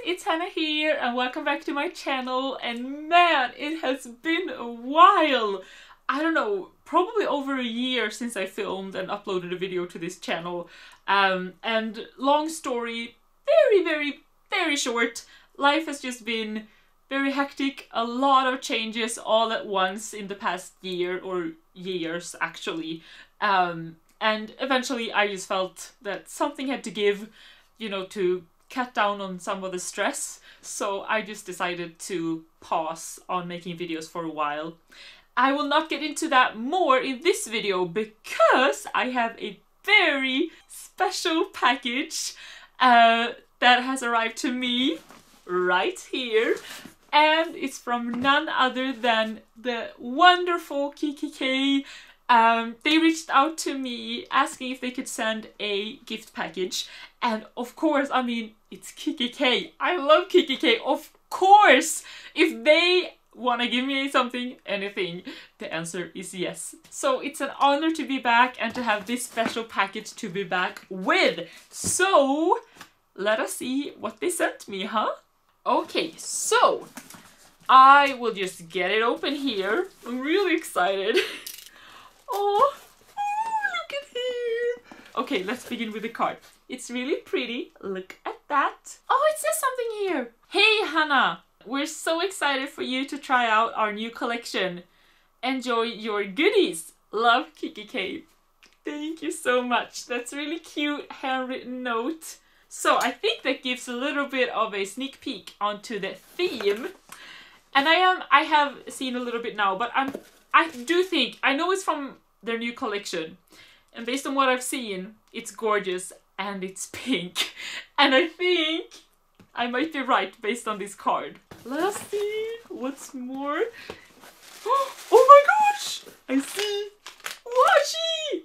it's Hannah here and welcome back to my channel. And man, it has been a while. I don't know, probably over a year since I filmed and uploaded a video to this channel. And long story, very short. Life has just been very hectic, a lot of changes all at once in the past year, or years actually. And eventually I just felt that something had to give, you know, to cut down on some of the stress. So I just decided to pause on making videos for a while. I will not get into that more in this video because I have a very special package that has arrived to me right here. And it's from none other than the wonderful kikki.K. They reached out to me asking if they could send a gift package. And of course, I mean, it's kikki.K. I love kikki.K. Of course, if they want to give me something, anything, the answer is yes. So it's an honor to be back and to have this special package to be back with. So let us see what they sent me, huh? Okay, so I will just get it open here. I'm really excited. Oh, look at here. Okay, let's begin with the card. It's really pretty. Look at that. Oh, it says something here. Hey, Hannah. We're so excited for you to try out our new collection. Enjoy your goodies. Love, kikki.K. Thank you so much. That's a really cute handwritten note. So I think that gives a little bit of a sneak peek onto the theme. And I have seen a little bit now, but I do think, I know it's from their new collection. And based on what I've seen, it's gorgeous and it's pink. And I think I might be right based on this card. Let's see what's more. Oh my gosh! I see washi!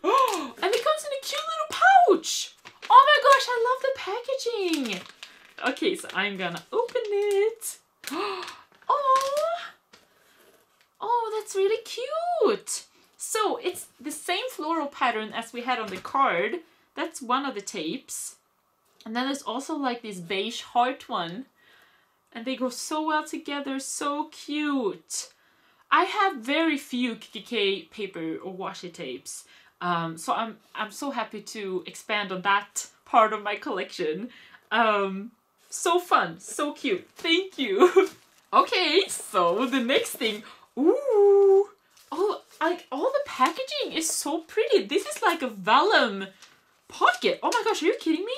And it comes in a cute little pouch! Oh my gosh, I love the packaging! Okay, so I'm gonna open it. Oh, that's really cute! So it's the same floral pattern as we had on the card. That's one of the tapes. And then there's also like this beige heart one. And they go so well together, so cute. I have very few kikki.K paper or washi tapes. So I'm so happy to expand on that part of my collection. So fun, so cute. Thank you. Okay, so the next thing. Ooh. Oh, like all the packaging is so pretty. This is like a vellum pocket. Oh my gosh, are you kidding me?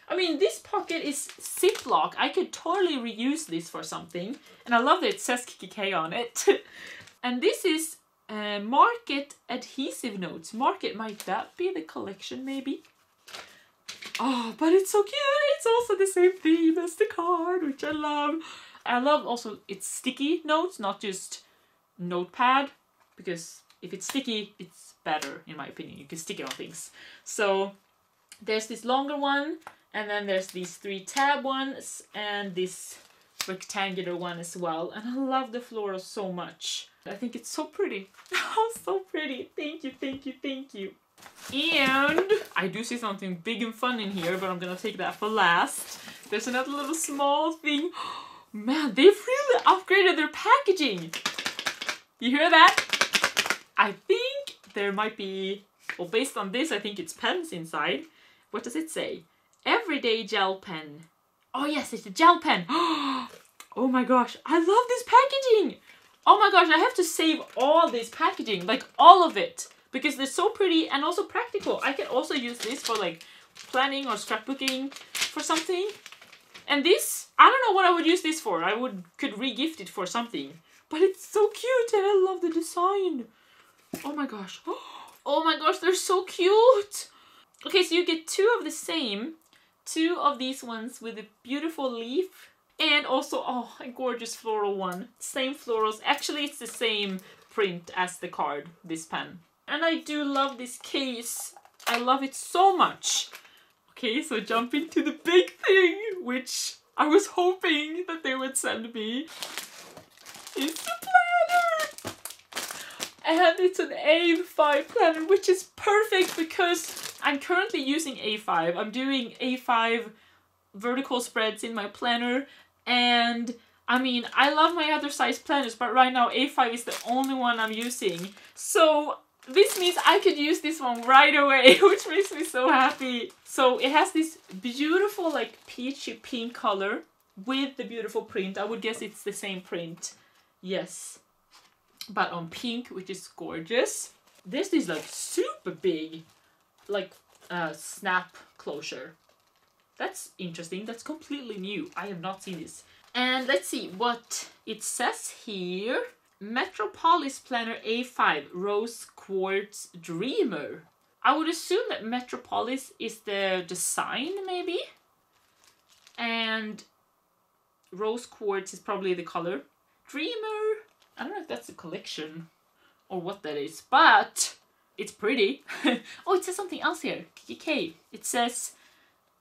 I mean, this pocket is Ziploc. I could totally reuse this for something. And I love that it says kikki.K on it. And this is Market Adhesive Notes. Market, might that be the collection maybe? Oh, but it's so cute. It's also the same theme as the card, which I love. I love also it's sticky notes, not just notepad. Because if it's sticky, it's better, in my opinion. You can stick it on things. So there's this longer one. And then there's these 3 tab ones and this rectangular one as well. And I love the floral so much. I think it's so pretty. Oh, so pretty. Thank you, thank you, thank you. And I do see something big and fun in here, but I'm gonna take that for last. There's another little small thing. Man, they've really upgraded their packaging. You hear that? I think there might be, well, based on this, I think it's pens inside. What does it say? Everyday gel pen. Oh yes, it's a gel pen. Oh my gosh, I love this packaging. Oh my gosh, I have to save all this packaging, like all of it, because they're so pretty and also practical. I can also use this for like planning or scrapbooking for something. And this, I don't know what I would use this for. I could re-gift it for something. But it's so cute and I love the design. Oh my gosh. Oh my gosh, they're so cute. Okay, so you get 2 of the same. 2 of these ones with a beautiful leaf. And also, oh, a gorgeous floral one. Same florals. Actually, it's the same print as the card, this pen. And I do love this case. I love it so much. Okay, so jump into the big thing, which I was hoping that they would send me. It's a planner! And it's an A5 planner, which is perfect because I'm currently using A5. I'm doing A5 vertical spreads in my planner, and I mean, I love my other size planners, but right now A5 is the only one I'm using. So this means I could use this one right away, which makes me so happy. So it has this beautiful like peachy pink color with the beautiful print. I would guess it's the same print. Yes. But on pink, which is gorgeous. There's this like super big like snap closure. That's interesting. That's completely new. I have not seen this. And let's see what it says here. Metropolis Planner A5 Rose Quartz Dreamer. I would assume that Metropolis is the design, maybe? And Rose Quartz is probably the color. Dreamer, I don't know if that's a collection or what that is, but it's pretty. Oh, it says something else here. kikki.K. It says,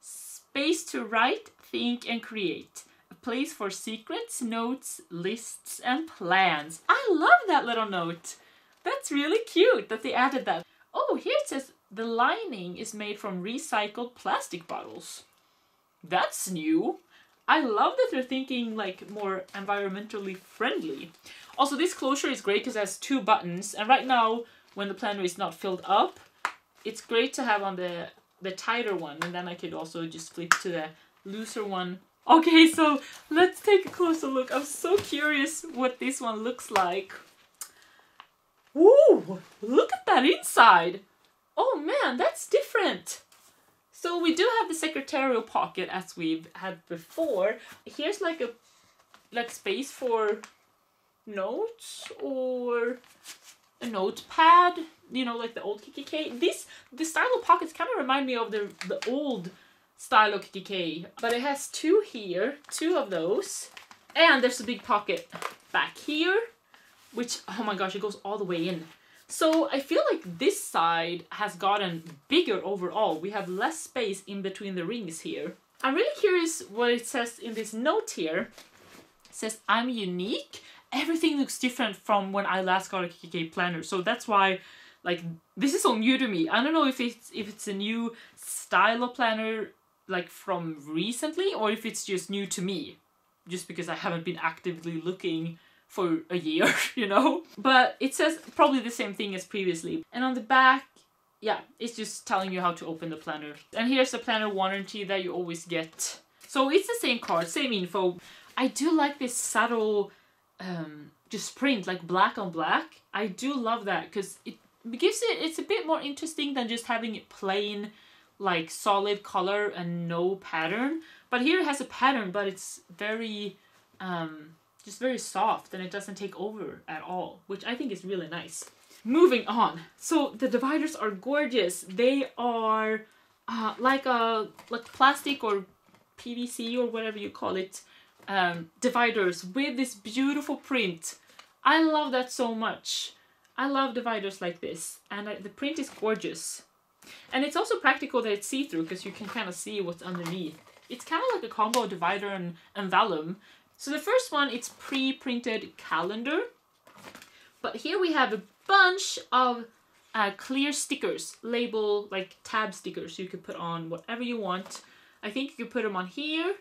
space to write, think and create. A place for secrets, notes, lists and plans. I love that little note. That's really cute that they added that. Oh, here it says the lining is made from recycled plastic bottles. That's new. I love that they're thinking like more environmentally friendly. Also, this closure is great because it has 2 buttons, and right now when the planner is not filled up, it's great to have on the tighter one, and then I could also just flip to the looser one. Okay, so let's take a closer look. I'm so curious what this one looks like. Ooh, look at that inside. Oh man, that's different. So we do have the secretarial pocket as we've had before. Here's like a space for notes or a notepad, you know, like the old kikki.K. The style of pockets kind of remind me of the old style of kikki.K, but it has 2 here, 2 of those, and there's a big pocket back here, which, oh my gosh, it goes all the way in. So I feel like this side has gotten bigger overall. We have less space in between the rings here. I'm really curious what it says in this note here. It says, I'm unique. Everything looks different from when I last got a kikki.K planner. So that's why, like, this is so new to me. I don't know if it's a new style of planner, like from recently, or if it's just new to me, just because I haven't been actively looking for a year, you know? But it says probably the same thing as previously. And on the back, yeah, it's just telling you how to open the planner. And here's the planner warranty that you always get. So it's the same card, same info. I do like this subtle just print, like black on black. I do love that because it gives it's a bit more interesting than just having it plain, like solid color and no pattern. But here it has a pattern, but it's very just very soft, and it doesn't take over at all, which I think is really nice. Moving on. So the dividers are gorgeous. They are like plastic or PVC or whatever you call it, dividers with this beautiful print. I love that so much. I love dividers like this, and the print is gorgeous. And it's also practical that it's see-through because you can kind of see what's underneath. It's kind of like a combo of divider and vellum. So the first one, it's pre-printed calendar. But here we have a bunch of clear stickers, label like tab stickers, so you can put on whatever you want. I think you can put them on here,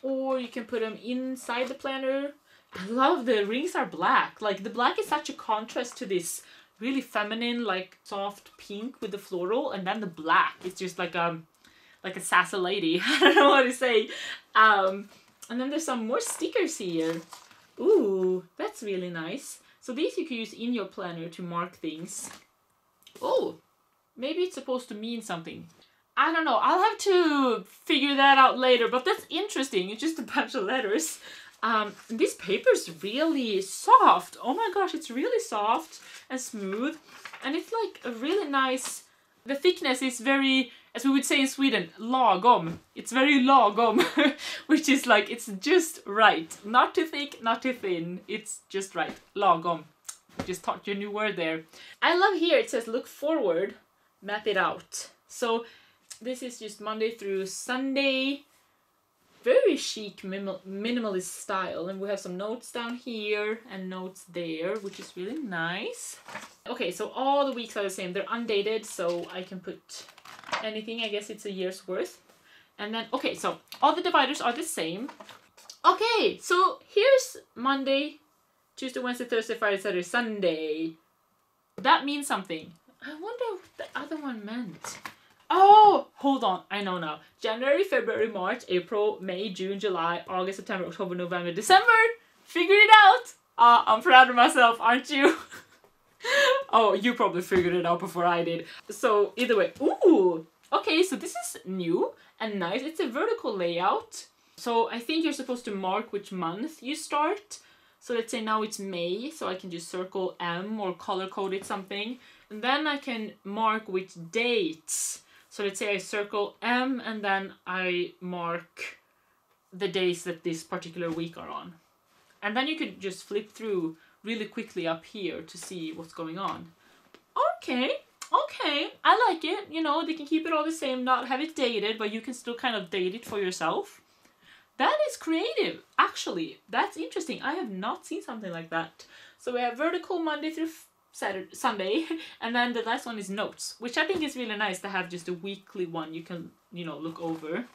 or you can put them inside the planner. I love the rings are black. Like the black is such a contrast to this really feminine, like soft pink with the floral, and then the black is just like a sassy lady. I don't know what to say. And then there's some more stickers here. Ooh, that's really nice. So these you can use in your planner to mark things. Oh, maybe it's supposed to mean something. I don't know. I'll have to figure that out later, but that's interesting. It's just a bunch of letters. This paper's really soft. Oh my gosh, it's really soft and smooth. And it's like a really nice... The thickness is very, as we would say in Sweden, lagom. It's very lagom, which is like, it's just right. Not too thick, not too thin. It's just right. Lagom. Just taught you a new word there. I love here, it says look forward, map it out. So this is just Monday through Sunday. Very chic minimalist style, and we have some notes down here and notes there, which is really nice. Okay, so all the weeks are the same. They're undated, so I can put anything. I guess it's a year's worth. And then, okay, so all the dividers are the same. Okay, so here's Monday, Tuesday, Wednesday, Thursday, Friday, Saturday, Sunday. That means something. I wonder what the other one meant. Oh, hold on. I know now. January, February, March, April, May, June, July, August, September, October, November, December. Figured it out. I'm proud of myself, aren't you? Oh, you probably figured it out before I did. So either way. Ooh. Okay, so this is new and nice. It's a vertical layout. So I think you're supposed to mark which month you start. So let's say now it's May. So I can just circle M or color code it something. And then I can mark which dates. So let's say I circle M and then I mark the days that this particular week are on. And then you could just flip through really quickly up here to see what's going on. Okay, okay, I like it. You know, they can keep it all the same, not have it dated, but you can still kind of date it for yourself. That is creative, actually. That's interesting. I have not seen something like that. So we have vertical Monday through Sunday, and then the last one is notes, which I think is really nice to have just a weekly one you can, you know, look over.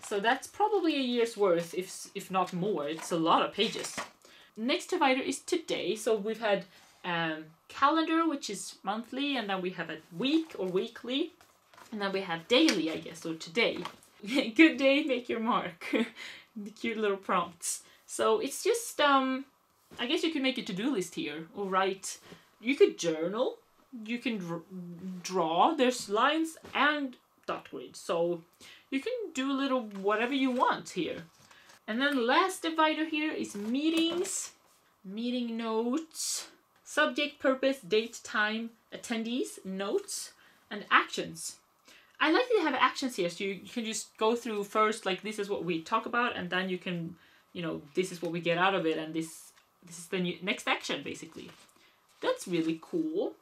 So that's probably a year's worth, if not more. It's a lot of pages. Next divider is today. So we've had calendar, which is monthly, and then we have a week or weekly, and then we have daily, I guess, or today. Good day, make your mark. The cute little prompts. So it's just, I guess you can make a to-do list here, or write. You could journal, you can draw, there's lines and dot grid, so you can do a little whatever you want here. And then the last divider here is meetings, meeting notes, subject, purpose, date, time, attendees, notes, and actions. I like to have actions here, so you can just go through first, like this is what we talk about, and then you can, you know, this is what we get out of it, and this is the next action, basically. That's really cool.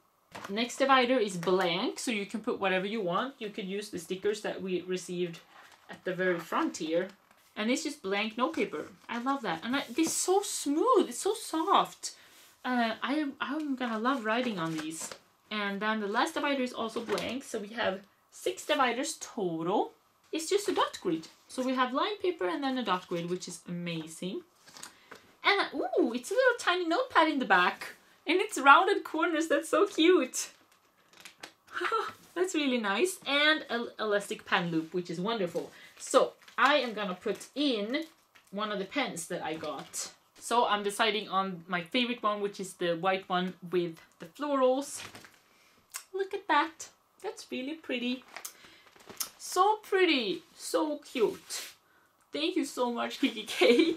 Next divider is blank, so you can put whatever you want. You could use the stickers that we received at the very front here. And it's just blank notepaper. I love that. And this is so smooth. It's so soft. I'm gonna love writing on these. And then the last divider is also blank. So we have 6 dividers total. It's just a dot grid. So we have line paper and then a dot grid, which is amazing. And ooh, it's a little tiny notepad in the back. And it's rounded corners. That's so cute. That's really nice. And an elastic pen loop, which is wonderful. So I am gonna put in one of the pens that I got. So I'm deciding on my favorite one, which is the white one with the florals. Look at that. That's really pretty. So pretty. So cute. Thank you so much, kikki.K.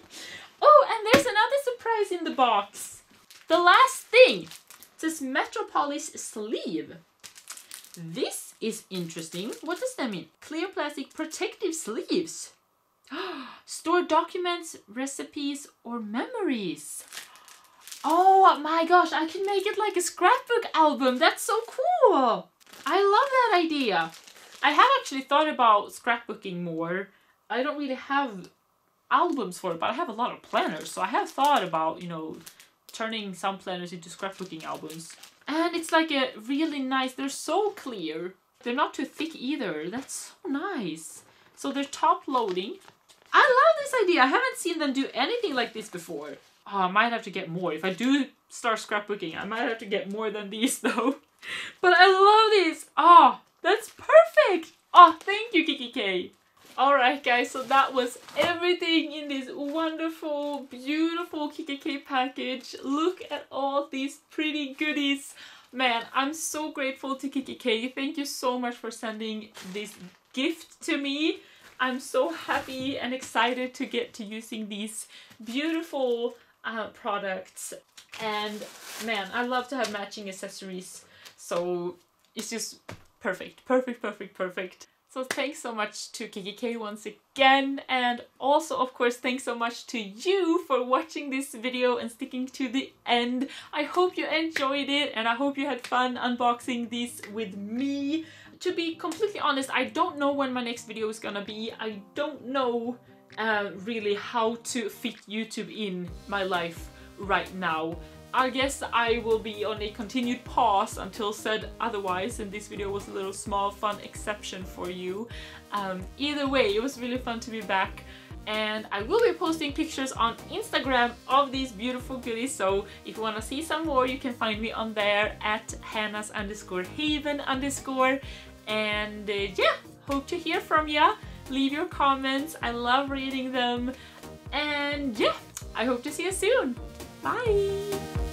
Oh, and there's another surprise in the box. The last thing. It says Metropolis Sleeve. This is interesting. What does that mean? Clear plastic protective sleeves. Store documents, recipes, or memories. Oh my gosh, I can make it like a scrapbook album. That's so cool. I love that idea. I have actually thought about scrapbooking more. I don't really have albums for it, but I have a lot of planners. So I have thought about, you know, turning some planners into scrapbooking albums. And it's like a really nice, they're so clear. They're not too thick either. That's so nice. So they're top loading. I love this idea. I haven't seen them do anything like this before. Oh, I might have to get more. If I do start scrapbooking, I might have to get more than these though. But I love this. Oh, that's perfect. Oh, thank you, kikki.K. Alright guys, so that was everything in this wonderful, beautiful kikki.K package. Look at all these pretty goodies. Man, I'm so grateful to kikki.K. Thank you so much for sending this gift to me. I'm so happy and excited to get to using these beautiful products. And man, I love to have matching accessories. So it's just perfect, perfect, perfect, perfect. So thanks so much to kikki.K once again, and also of course thanks so much to you for watching this video and sticking to the end. I hope you enjoyed it and I hope you had fun unboxing these with me. To be completely honest, I don't know when my next video is gonna be. I don't know really how to fit YouTube in my life right now. I guess I will be on a continued pause until said otherwise, and this video was a little small fun exception for you. Either way, it was really fun to be back, and I will be posting pictures on Instagram of these beautiful goodies, so if you want to see some more, you can find me on there at Hannahs_Haven_, and yeah, hope to hear from ya. Leave your comments, I love reading them, and yeah, I hope to see you soon. Bye!